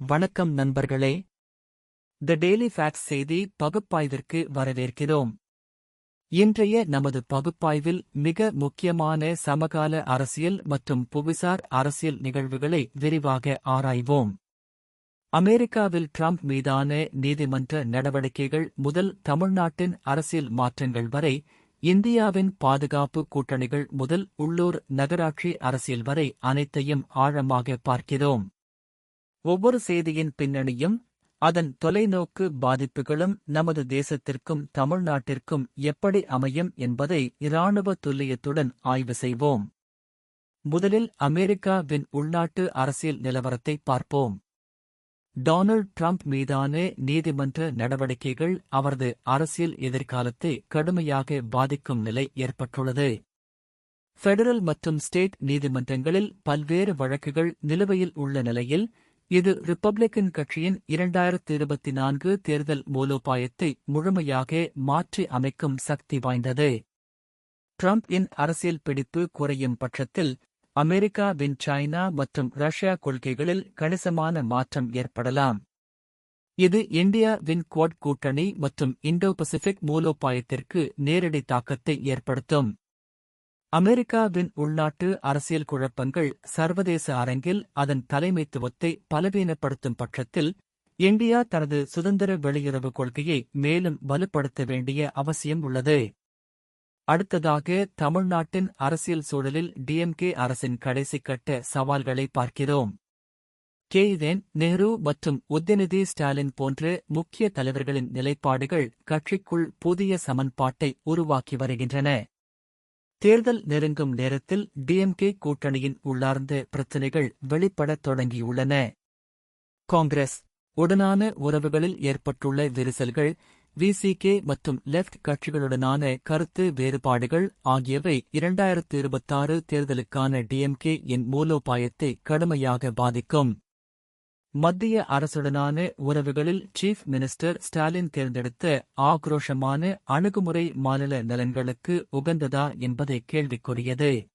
வணக்கம் நண்பர்களே. தி daily facts செய்தி பகுப்பாய்விற்கு வரவேற்கிறோம். இன்றைய நமது பகுப்பாய்வில் மிக முக்கியமான சமகால அரசியல் மற்றும் புவிசார் அரசியல் நிகழ்வுகளை விரிவாக ஆராய்வோம். அமெரிக்காவில் ட்ரம்ப் மீதான நீதிமன்ற நடவடிக்கைகள் முதல் தமிழ்நாட்டின் அரசியல் மாற்றங்கள் வரை, இந்தியாவின் பாதுகாப்பு கூட்டணிகள் முதல் உள்ளூர் நகராட்சி அரசியல் வரை அனைத்தையும் ஆழமாக பார்க்கிறோம். ஒவ்வொரு செய்தியின் பின்னணியும் அதன் தொலைநோக்கு பாதிப்புகளும் நமது தேசத்திற்கும் தமிழ்நாட்டிற்கும் எப்படி அமையும் என்பதை இராணுவ துல்லியத்துடன் ஆய்வு செய்வோம். முதலில் அமெரிக்காவின் உள்நாட்டு அரசியல் நிலவரத்தை பார்ப்போம். டொனால்ட் ட்ரம்ப் மீதான நீதிமன்ற நடவடிக்கைகள் அவரது அரசியல் எதிர்காலத்தை கடுமையாக பாதிக்கும் நிலை ஏற்பட்டுள்ளது. ஃபெடரல் மற்றும் ஸ்டேட் நீதிமன்றங்களில் பல்வேறு வழக்குகள் நிலுவையில் உள்ள நிலையில், இது ரிப்பப்ளிக்கன் கட்சியின் 2024 தேர்தல் மூலோபாயத்தை முழுமையாக மாற்றி அமைக்கும் சக்தி வாய்ந்தது. ட்ரம்ப்-இன் அரசியல் பிடிப்பு குறையும் பட்சத்தில் அமெரிக்காவின் சைனா மற்றும் ரஷ்யா கொள்கைகளில் கணிசமான மாற்றம் ஏற்படலாம். இது இந்தியாவின் குவாட் கூட்டணி மற்றும் இண்டோ பசிபிக் மூலோபாயத்திற்கு நேரடி தாக்கத்தை ஏற்படுத்தும். அமெரிக்காவின் உள்நாட்டு அரசியல் குழப்பங்கள் சர்வதேச அரங்கில் அதன் தலைமைத்துவத்தை பலவீனப்படுத்தும் பட்சத்தில், இந்தியா தனது சுதந்திர வெளியுறவு கொள்கையை மேலும் வலுப்படுத்த வேண்டிய அவசியம் உள்ளது. அடுத்ததாக, தமிழ்நாட்டின் அரசியல் சூழலில் டிஎம்கே அரசின் கடைசி கட்ட சவால்களை பார்க்கிறோம். நேரு மற்றும் உதயநிதி ஸ்டாலின் போன்ற முக்கிய தலைவர்களின் நிலைப்பாடுகள் கட்சிக்குள் புதிய சமன்பாட்டை உருவாக்கி வருகின்றன. தேர்தல் நெருங்கும் நேரத்தில் டிஎம்கே கூட்டணியின் உள்ளார்ந்த பிரச்சினைகள் வெளிப்படத் தொடங்கியுள்ளன. காங்கிரஸ் உடனான உறவுகளில் ஏற்பட்டுள்ள விரிசல்கள், விசிகே மற்றும் லெஃப்ட் கட்சிகளுடனான கருத்து வேறுபாடுகள் ஆகியவை 2026 தேர்தலுக்கான டிஎம்கே-இன் மூலோபாயத்தை கடுமையாக பாதிக்கும். மத்திய அரசுடனான உறவுகளில் சீஃப் மினிஸ்டர் ஸ்டாலின் தேர்ந்தெடுத்த ஆக்ரோஷமான அணுகுமுறை மாநில நலன்களுக்கு உகந்ததா என்பதை கேள்விக்குரியது.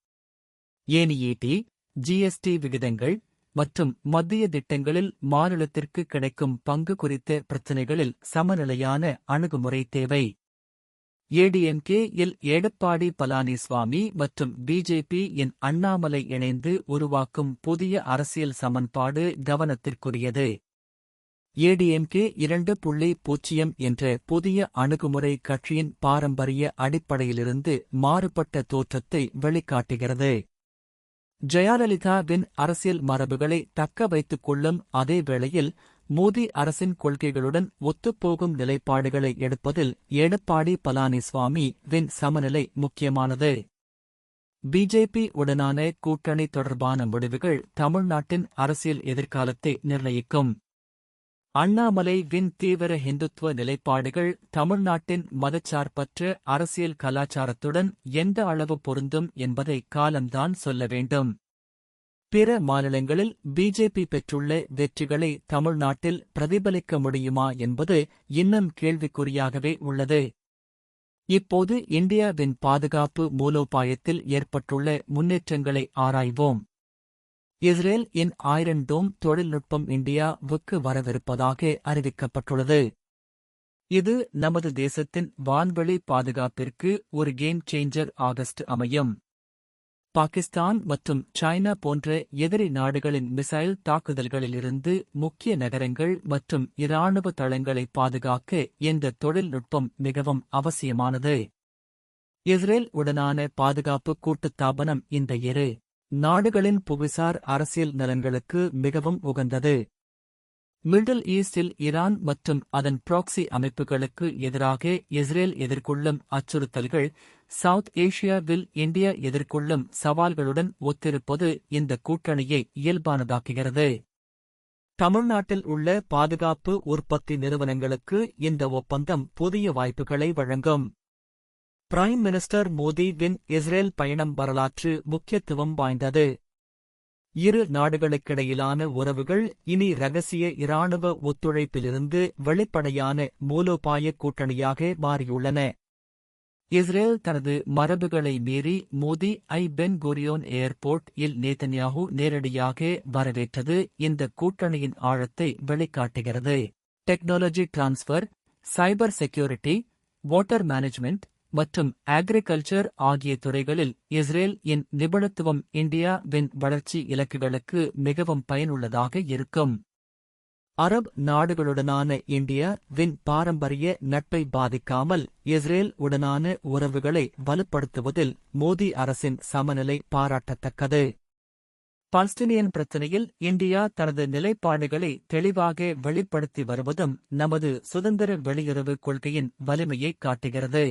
ஏனிஈடி, ஜிஎஸ்டி விகிதங்கள் மற்றும் மத்திய திட்டங்களில் மாநிலத்திற்கு கிடைக்கும் பங்கு குறித்த பிரச்சினைகளில் சமநிலையான அணுகுமுறை தேவை. ஏடிஎம்கே-இல் எடப்பாடி பழனிசாமி மற்றும் பிஜேபி-இன் அண்ணாமலை இணைந்து உருவாக்கும் புதிய அரசியல் சமன்பாடு கவனத்திற்குரியது. ஏடிஎம்கே 2.0 என்ற புதிய அணுகுமுறை கட்சியின் பாரம்பரிய அடிப்படையிலிருந்து மாறுபட்ட தோற்றத்தை வெளிக்காட்டுகிறது. ஜெயலலிதாவின் அரசியல் மரபுகளை தக்க வைத்துக் கொள்ளும் அதே வேளையில், மோடி அரசின் கொள்கைகளுடன் ஒத்துப்போகும் நிலைப்பாடுகளை எடுப்பதில் எடப்பாடி பழனிசாமி-வின் சமநிலை முக்கியமானது. பிஜேபி உடனான கூட்டணி தொடர்பான முடிவுகள் தமிழ்நாட்டின் அரசியல் எதிர்காலத்தை நிர்ணயிக்கும். அண்ணாமலை-வின் தீவிர ஹிந்துத்துவ நிலைப்பாடுகள் தமிழ்நாட்டின் மதச்சார்பற்ற அரசியல் கலாச்சாரத்துடன் எந்த அளவு பொருந்தும் என்பதை காலம்தான் சொல்ல வேண்டும். பிற மாநிலங்களில் பிஜேபி பெற்றுள்ள வெற்றிகளை தமிழ்நாட்டில் பிரதிபலிக்க முடியுமா என்பது இன்னும் கேள்விக்குறியாகவே உள்ளது. இப்போது இந்தியாவின் பாதுகாப்பு மூலோபாயத்தில் ஏற்பட்டுள்ள முன்னேற்றங்களை ஆராய்வோம். இஸ்ரேல்-இன் ஐரன் டோம் தொழில்நுட்பம் இந்தியாவுக்கு வரவிருப்பதாக அறிவிக்கப்பட்டுள்ளது. இது நமது தேசத்தின் வான்வெளி பாதுகாப்பிற்கு ஒரு கேம் சேஞ்சர் ஆகஸ்ட் அமையும். பாகிஸ்தான் மற்றும் சைனா போன்ற எதிரி நாடுகளின் மிசைல் தாக்குதல்களிலிருந்து முக்கிய நகரங்கள் மற்றும் இராணுவ தளங்களை பாதுகாக்க இந்த தொழில்நுட்பம் மிகவும் அவசியமானது. இஸ்ரேல் உடனான பாதுகாப்பு கூட்டுத்தாபனம் இந்த இரு நாடுகளின் புவிசார் அரசியல் நலன்களுக்கு மிகவும் உகந்தது. மிடில் ஈஸ்டில் ஈரான் மற்றும் அதன் ப்ராக்சி அமைப்புகளுக்கு எதிராக இஸ்ரேல் எதிர்கொள்ளும் அச்சுறுத்தல்கள், சவுத் ஏசியாவில் இந்தியா எதிர்கொள்ளும் சவால்களுடன் ஒத்திருப்பது இந்த கூட்டணியை இயல்பானதாக்குகிறது. தமிழ்நாட்டில் உள்ள பாதுகாப்பு உற்பத்தி நிறுவனங்களுக்கு இந்த ஒப்பந்தம் புதிய வாய்ப்புகளை வழங்கும். பிரைம் மினிஸ்டர் மோடி-வின் இஸ்ரேல் பயணம் வரலாற்று முக்கியத்துவம் வாய்ந்தது. இரு நாடுகளுக்கிடையிலான உறவுகள் இனி ரகசிய இராணுவ ஒத்துழைப்பிலிருந்து வெளிப்படையான மூலோபாய கூட்டணியாக மாறியுள்ளன. இஸ்ரேல் தனது மரபுகளை மீறி மோதி பென் குரியோன் ஏர்போர்ட் இல் நேதன்யாகு நேரடியாக வரவேற்றது இந்த கூட்டணியின் ஆழத்தை வெளிக்காட்டுகிறது. Technology transfer, cyber security, water management மற்றும் அக்ரிகல்ச்சர் ஆகிய துறைகளில் இஸ்ரேல் இன் நிபுணத்துவம் இந்தியா-வின் வளர்ச்சி இலக்குகளுக்கு மிகவும் பயனுள்ளதாக இருக்கும். அரப் நாடுகளுடனான இந்தியா-வின் பாரம்பரிய நட்பை பாதிக்காமல் இஸ்ரேல் உடனான உறவுகளை வலுப்படுத்துவதில் மோடி அரசின் சமநிலை பாராட்டத்தக்கது. பாலஸ்தீனியன் பிரச்சினையில் இந்தியா தனது நிலைப்பாடுகளை தெளிவாக வெளிப்படுத்தி வருவதும் நமது சுதந்திர வெளியுறவு கொள்கையின் வலிமையை காட்டுகிறது.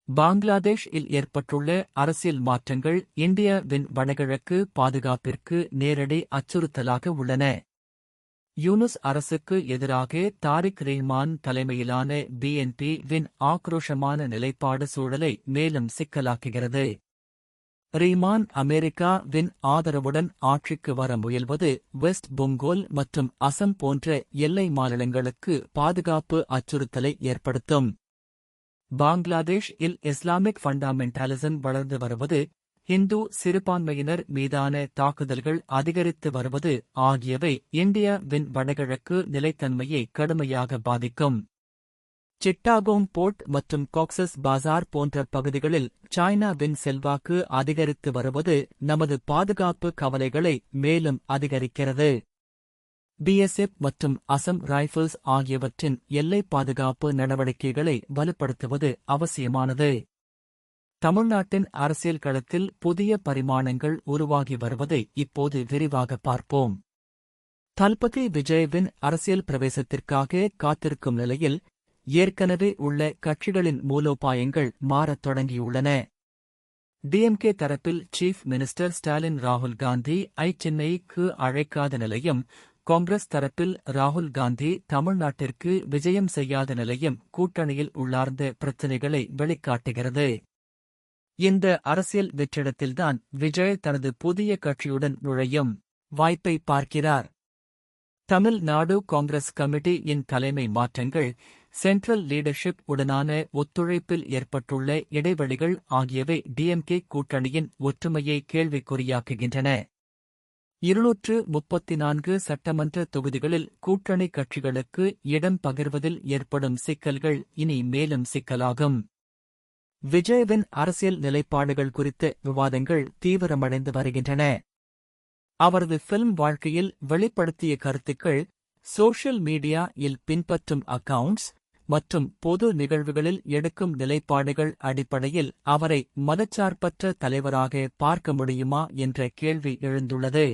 பங்களாதேஷ் இல் ஏற்பட்டுள்ள அரசியல் மாற்றங்கள் இந்தியா-வின் வடகிழக்கு பாதுகாப்பிற்கு நேரடி அச்சுறுத்தலாக உள்ளன. யூனுஸ் அரசுக்கு எதிராக தாரிக் ரஹ்மான் தலைமையிலான BNP-வின் ஆக்ரோஷமான நிலைப்பாடு சூழலை மேலும் சிக்கலாக்குகிறது. ரஹ்மான் அமெரிக்கா-வின் ஆதரவுடன் ஆட்சிக்கு வர முயல்வது வெஸ்ட் பெங்கால் மற்றும் அசம் போன்ற எல்லை மாநிலங்களுக்கு பாதுகாப்பு அச்சுறுத்தலை ஏற்படுத்தும். பங்களாதேஷ் இல் இஸ்லாமிக் ஃபண்டமெண்டலிசம் வளர்ந்து வருவது, இந்து சிறுபான்மையினர் மீதான தாக்குதல்கள் அதிகரித்து வருவது ஆகியவை இந்தியா-வின் வடகிழக்கு நிலைத்தன்மையை கடுமையாக பாதிக்கும். சிட்டாகோங் போர்ட் மற்றும் காக்சஸ் பாசார் போன்ற பகுதிகளில் சைனாவின் செல்வாக்கு அதிகரித்து வருவது நமது பாதுகாப்பு கவலைகளை மேலும் அதிகரிக்கிறது. BSF மற்றும் அசம் ரைபிள்ஸ் ஆகியவற்றின் எல்லை பாதுகாப்பு நடவடிக்கைகளை வலுப்படுத்துவது அவசியமானது. தமிழ்நாட்டின் அரசியல் களத்தில் புதிய பரிமாணங்கள் உருவாகி வருவதை இப்போது விரிவாக பார்ப்போம். தளபதி விஜய்வின் அரசியல் பிரவேசத்திற்காக காத்திருக்கும் நிலையில் ஏற்கனவே உள்ள கட்சிகளின் மூலோபாயங்கள் மாறத் தொடங்கியுள்ளன. DMK தரப்பில் சீஃப் மினிஸ்டர் ஸ்டாலின் ராகுல் காந்தி சென்னைக்கு அழைக்காத நிலையும், காங்கிரஸ் தரப்பில் ராகுல் காந்தி தமிழ்நாட்டிற்கு விஜயம் செய்யாத நிலையும் கூட்டணியில் உள்ளார்ந்த பிரச்சினைகளை வெளிக்காட்டுகிறது. இந்த அரசியல் வெற்றிடத்தில்தான் விஜய் தனது புதிய கட்சியுடன் நுழையும் வாய்ப்பை பார்க்கிறார். தமிழ்நாடு காங்கிரஸ் கமிட்டி இன் தலைமை மாற்றங்கள், சென்ட்ரல் லீடர்ஷிப் உடனான ஒத்துழைப்பில் ஏற்பட்டுள்ள இடைவெளிகள் ஆகியவை DMK கூட்டணியின் ஒற்றுமையை கேள்விக்குறியாக்குகின்றன. 234 சட்டமன்ற தொகுதிகளில் கூட்டணி கட்சிகளுக்கு இடம் பகிர்வதில் ஏற்படும் சிக்கல்கள் இனி மேலும் சிக்கலாகும். விஜய்வின் அரசியல் நிலைப்பாடுகள் குறித்த விவாதங்கள் தீவிரமடைந்து வருகின்றன. அவரது ஃபில்ம் வாழ்க்கையில் வெளிப்படுத்திய கருத்துக்கள், சோஷியல் மீடியா இல் பின்பற்றும் அக்கவுண்ட்ஸ் மற்றும் பொது நிகழ்வுகளில் எடுக்கும் நிலைப்பாடுகள் அடிப்படையில் அவரை மதச்சார்பற்ற தலைவராக பார்க்க முடியுமா என்ற கேள்வி எழுந்துள்ளது.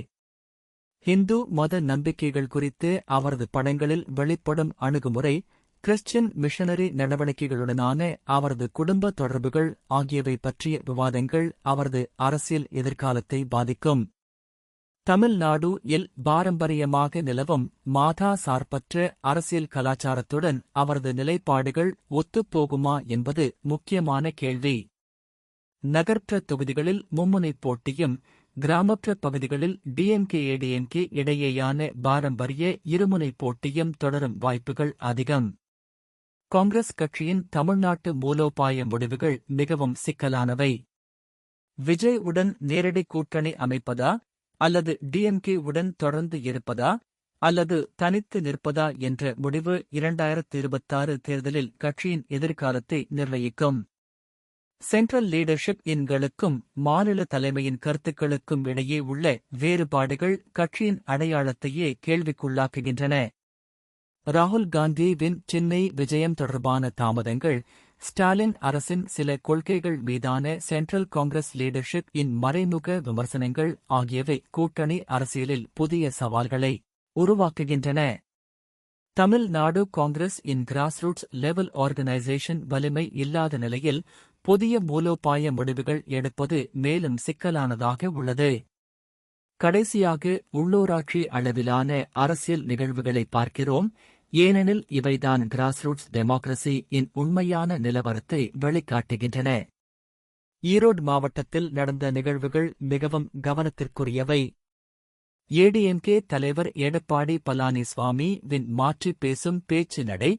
ஹிந்து மத நம்பிக்கைகள் குறித்து அவரது படங்களில் வெளிப்படும் அணுகுமுறை, கிறிஸ்டியன் மிஷனரி நடவடிக்கைகளுடனான அவரது குடும்ப தொடர்புகள் ஆகியவை பற்றிய விவாதங்கள் அவரது அரசியல் எதிர்காலத்தை பாதிக்கும். தமிழ்நாடு இல் பாரம்பரியமாக நிலவும் மாதா சார்பற்ற அரசியல் கலாச்சாரத்துடன் அவரது நிலைப்பாடுகள் ஒத்துப்போகுமா என்பது முக்கியமான கேள்வி. நகர்ப்புற தொகுதிகளில் மும்முனைப் போட்டியும், கிராமப்புற பகுதிகளில் DMK-ADMK இடையேயான பாரம்பரிய இருமுனைப் போட்டியும் தொடரும் வாய்ப்புகள் அதிகம். காங்கிரஸ் கட்சியின் தமிழ்நாட்டு மூலோபாய முடிவுகள் மிகவும் சிக்கலானவை. விஜய் உடன் நேரடி கூட்டணி அமைப்பதா, அல்லது DMK உடன் தொடர்ந்து இருப்பதா, அல்லது தனித்து நிற்பதா என்ற முடிவு 2026 தேர்தலில் கட்சியின் எதிர்காலத்தை நிர்ணயிக்கும். சென்ட்ரல் லீடர்ஷிப் இன்களுக்கும் மாநில தலைமையின் கருத்துக்களுக்கும் இடையே உள்ள வேறுபாடுகள் கட்சியின் அடையாளத்தையே கேள்விக்குள்ளாக்குகின்றன. ராகுல் காந்திவின் சென்னை விஜயம் தொடர்பான தாமதங்கள், ஸ்டாலின் அரசின் சில கொள்கைகள் மீதான சென்ட்ரல் காங்கிரஸ் லீடர்ஷிப் இன் மறைமுக விமர்சனங்கள் ஆகியவை கூட்டணி அரசியலில் புதிய சவால்களை உருவாக்குகின்றன. தமிழ்நாடு காங்கிரஸ் இன் கிராஸ்ரூட்ஸ் லெவல் ஆர்கனைசேஷன் வலிமை இல்லாத நிலையில் புதிய மூலோபாய முடிவுகள் எடுப்பது மேலும் சிக்கலானதாக உள்ளது. கடைசியாக உள்ளூராட்சி அளவிலான அரசியல் நிகழ்வுகளை பார்க்கிறோம், ஏனெனில் இவைதான் கிராஸ்ரூட்ஸ் டெமோக்ரசி இன் உண்மையான நிலவரத்தை வெளிக்காட்டுகின்றன. ஈரோடு மாவட்டத்தில் நடந்த நிகழ்வுகள் மிகவும் கவனத்திற்குரியவை. ADMK தலைவர் எடப்பாடி பழனிசாமி வின் மாற்றி பேசும் பேச்சு நடை,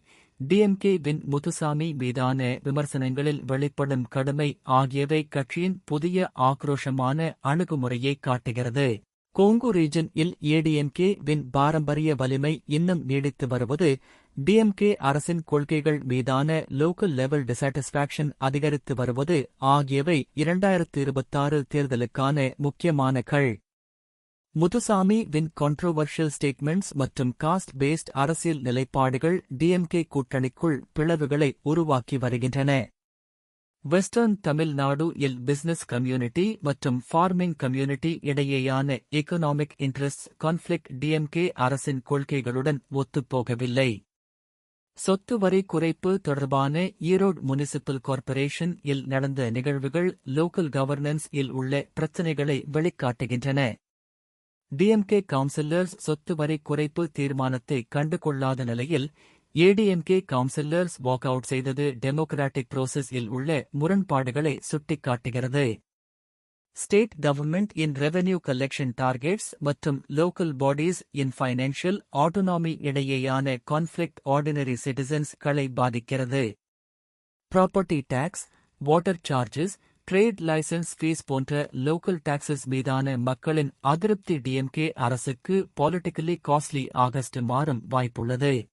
டிஎம்கே-வின் முத்துசாமி மீதான விமர்சனங்களில் வெளிப்படும் கடுமை ஆகியவை கட்சியின் புதிய ஆக்ரோஷமான அணுகுமுறையை காட்டுகிறது. கோங்கு ரீஜன்-இல் ஏடிஎம்கே-வின் பாரம்பரிய வலிமை இன்னும் நீடித்து வருவது, டிஎம்கே அரசின் கொள்கைகள் மீதான லோக்கல் லெவல் டிசாட்டிஸ்பாக்சன் அதிகரித்து வருவது ஆகியவை 2026 தேர்தலுக்கான முக்கியமான முத்துசாமி-வின் கான்ட்ரோவர்ஷியல் ஸ்டேட்மெண்ட்ஸ் மற்றும் காஸ்ட் பேஸ்ட் அரசியல் நிலைப்பாடுகள் டிஎம்கே கூட்டணிக்குள் பிளவுகளை உருவாக்கி வருகின்றன. வெஸ்டர்ன் தமிழ்நாடு-இல் பிசினஸ் கம்யூனிட்டி மற்றும் ஃபார்மிங் கம்யூனிட்டி இடையேயான எகனாமிக் இன்ட்ரெஸ்ட் கான்ஃப்ளிக்ட் டிஎம்கே அரசின் கொள்கைகளுடன் ஒத்துப்போகவில்லை. சொத்து வரி குறைப்பு தொடர்பான ஈரோடு முனிசிபல் கார்ப்பரேஷன்-இல் நடந்த நிகழ்வுகள் லோக்கல் கவர்னன்ஸ்-இல் உள்ள பிரச்சினைகளை வெளிக்காட்டுகின்றன. டிஎம்கே கவுன்சிலர்ஸ் சொத்து வரி குறைப்பு தீர்மானத்தை கண்டுகொள்ளாத நிலையில் ஏடிஎம்கே கவுன்சிலர்ஸ் வாக் அவுட் செய்தது டெமோக்ராட்டிக் ப்ரோசஸ்-இல் உள்ள முரண்பாடுகளை சுட்டிக்காட்டுகிறது. ஸ்டேட் கவர்மெண்ட் இன் ரெவென்யூ கலெக்ஷன் டார்கெட்ஸ் மற்றும் லோக்கல் பாடிஸ் இன் ஃபைனான்ஷியல் ஆட்டோனாமி இடையேயான கான்ஃப்ளிக்ட் ஆர்டினரி சிட்டிசன்ஸ்-களை பாதிக்கிறது. Property tax, water charges, trade license fees போன்ற லோக்கல் டாக்ஸஸ் மீதான மக்களின் அதிருப்தி டிஎம்கே அரசுக்கு பாலிட்டிக்கலி காஸ்ட்லி ஆகஸ்ட் மாறும் வாய்ப்புள்ளது.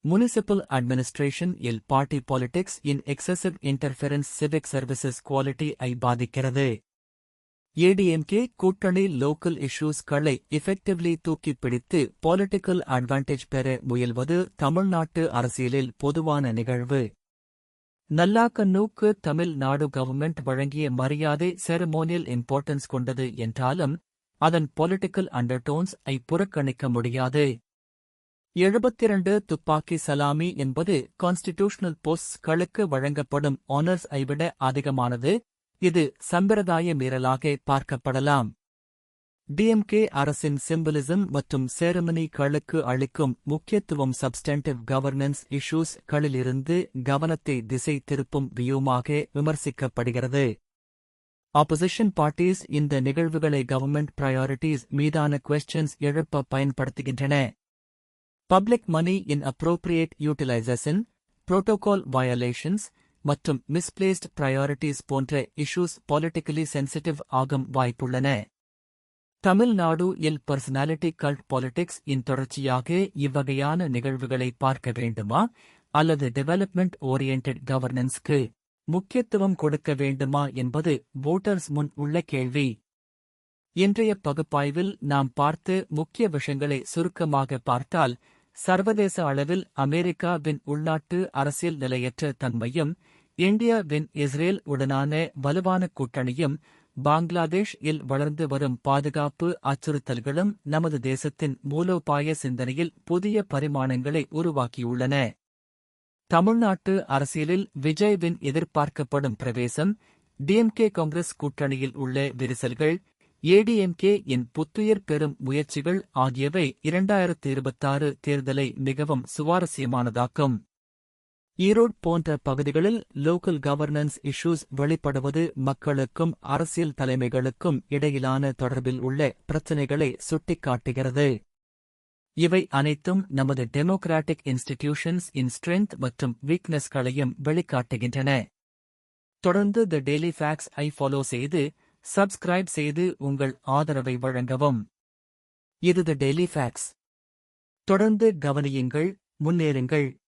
முனிசிபல் அட்மினிஸ்ட்ரேஷன்-இல் பார்ட்டி பாலிடிக்ஸ் இன் எக்ஸசிவ் இன்டர்ஃபெரன்ஸ் சிவிக் சர்வீசஸ் குவாலிட்டி-ஐ பாதிக்கிறது. ஏடிஎம்கே கூட்டணி லோக்கல் இஷ்யூஸ்-களை எஃபெக்டிவ்லி தூக்கிப்பிடித்து பாலிட்டிக்கல் அட்வான்டேஜ் பெற முயல்வது தமிழ்நாட்டு அரசியலில் பொதுவான நிகழ்வு. நல்லாக்கண்ணுக்கு தமிழ்நாடு கவர்மெண்ட் வழங்கிய மரியாதை செரமோனியல் இம்பார்ட்டன்ஸ் கொண்டது என்றாலும் அதன் பொலிட்டிக்கல் அண்டர்டோன்ஸ்-ஐ புறக்கணிக்க முடியாது. 72 துப்பாக்கி சலாமி என்பது கான்ஸ்டிடியூஷனல் போஸ்ட்களுக்கு வழங்கப்படும் ஆனர்ஸ்-ஐ விட அதிகமானது. இது சம்பிரதாய மீறலாக பார்க்கப்படலாம். டிஎம்கே அரசின் சிம்பலிசம் மற்றும் செரமனிகளுக்கு அளிக்கும் முக்கியத்துவம் சப்ஸ்டன்டிவ் கவர்னன்ஸ் இஷ்யூஸ்-களிலிருந்து கவனத்தை திசை திருப்பும் வியூமாக விமர்சிக்கப்படுகிறது. ஆப்போசிஷன் பார்ட்டிஸ் இந்த நிகழ்வுகளை கவர்மெண்ட் பிரையாரிட்டிஸ் மீதான குவெஸ்டன்ஸ் எழுப்ப பயன்படுத்துகின்றன. பப்ளிக் மணி இன் அப்ரோப்ரியேட் யூட்டிலைசேஷன், புரோட்டோகால் வயலேஷன்ஸ் மற்றும் மிஸ்பிளேஸ்ட் பிரையாரிட்டிஸ் போன்ற இஷ்யூஸ் பாலிட்டிக்கலி சென்சிட்டிவ் ஆகும் வாய்ப்புள்ளன. தமிழ்நாடு-இல் பர்சனாலிட்டி கல்ட் பாலிடிக்ஸ்-இன் தொடர்ச்சியாக இவ்வகையான நிகழ்வுகளை பார்க்க வேண்டுமா அல்லது டெவலப்மெண்ட் ஓரியன்டட் கவர்னன்ஸ்க்கு முக்கியத்துவம் கொடுக்க வேண்டுமா என்பது வோட்டர்ஸ் முன் உள்ள கேள்வி. இன்றைய பகுப்பாய்வில் நாம் பார்த்த முக்கிய விஷயங்களை சுருக்கமாக பார்த்தால், சர்வதேச அளவில் அமெரிக்காவின் உள்நாட்டு அரசியல் நிலையற்ற தன்மையும், இந்தியாவின் இஸ்ரேல் உடனான வலுவான கூட்டணியும், பங்களாதேஷ்-இல் வளர்ந்து வரும் பாதுகாப்பு அச்சுறுத்தல்களும் நமது தேசத்தின் மூலோபாய சிந்தனையில் புதிய பரிமாணங்களை உருவாக்கியுள்ளன. தமிழ்நாட்டு அரசியலில் விஜய்வின் எதிர்பார்க்கப்படும் பிரவேசம், டிஎம்கே காங்கிரஸ் கூட்டணியில் உள்ள விரிசல்கள், ஏடிஎம்கே-இன் புத்துயிர் பெறும் முயற்சிகள் ஆகியவை 2026 தேர்தலை மிகவும் சுவாரஸ்யமானதாக்கும். ஈரோடு போன்ற பகுதிகளில் லோக்கல் கவர்னன்ஸ் இஷ்யூஸ் வெளிப்படுவது மக்களுக்கும் அரசியல் தலைமைகளுக்கும் இடையிலான தொடர்பில் உள்ள பிரச்சினைகளை சுட்டிக்காட்டுகிறது. இவை அனைத்தும் நமது டெமோக்ராட்டிக் இன்ஸ்டிடியூஷன்ஸ் இன் ஸ்ட்ரென்த் மற்றும் வீக்னஸ்களையும் வெளிக்காட்டுகின்றன. தொடர்ந்து தி டெய்லி ஃபேக்ட்ஸ்-ஐ ஃபாலோ செய்து, சப்ஸ்கிரைப் செய்து உங்கள் ஆதரவை வழங்கவும். இது தி டெய்லி ஃபேக்ட்ஸ். தொடர்ந்து கவனியுங்கள், முன்னேறுங்கள்.